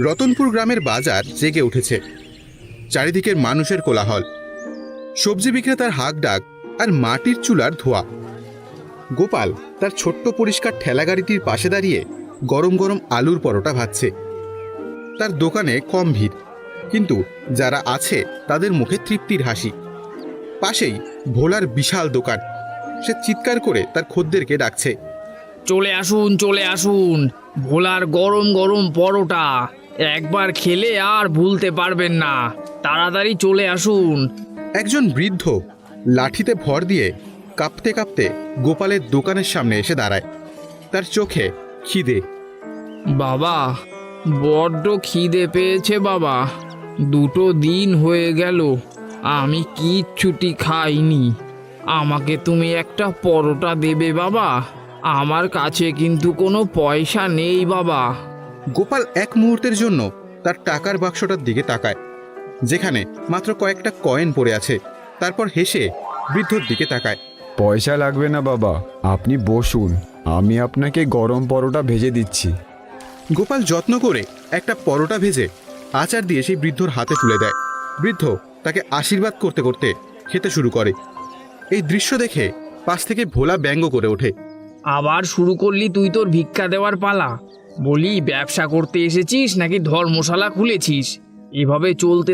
রতনপুর গ্রামের বাজার জেগে উঠেছে। চারিদিকের মানুষের কোলাহল, সবজি বিক্রেতার হাঁক ডাক আর মাটির চুলার ধোঁয়া। গোপাল তার ছোট্ট পরিষ্কার ঠেলাগাড়িটির পাশে দাঁড়িয়ে গরম গরম আলুর পরোটা ভাজছে। তার দোকানে কম ভিড়, কিন্তু যারা আছে তাদের মুখে তৃপ্তির হাসি। পাশেই ভোলার বিশাল দোকান। সে চিৎকার করে তার খদ্দেরকে ডাকছে, চলে আসুন, চলে আসুন, ভোলার গরম গরম পরোটা একবার খেলে আর ভুলতে পারবেন না। তাড়াতাড়ি চলে আসুন। একজন বৃদ্ধ লাঠিতে ভর দিয়ে কাঁপতে কাঁপতে গোপালের দোকানের সামনে এসে দাঁড়ায়। তার চোখে খিদে। বাবা, বড্ড খিদে পেয়েছে বাবা। 2 দিন হয়ে গেল আমি কিচ্ছুটি খাইনি। আমাকে তুমি একটা পরোটা দেবে বাবা? আমার কাছে কিন্তু কোনো পয়সা নেই বাবা। গোপাল এক মুহূর্তের জন্য তার টাকার বাক্সটার দিকে তাকায়, যেখানে মাত্র কয়েকটা কয়েন পড়ে আছে। তারপর হেসে বৃদ্ধর দিকে তাকায়। পয়সা লাগবে না বাবা, আপনি বসুন, আমি আপনাকে গরম পরোটা ভেজে দিচ্ছি। গোপাল যত্ন করে একটা পরোটা ভেজে আচার দিয়ে সেই বৃদ্ধর হাতে তুলে দেয়। বৃদ্ধ তাকে আশীর্বাদ করতে করতে খেতে শুরু করে। এই দৃশ্য দেখে পাশ থেকে ভোলা ব্যঙ্গ করে ওঠে। আবার শুরু করলি তুই তোর ভিক্ষা দেওয়ার পালা? বলি, ব্যবসা করতে এসেছিস নাকি ধর্মশালা খুলেছিস? এভাবে চলতে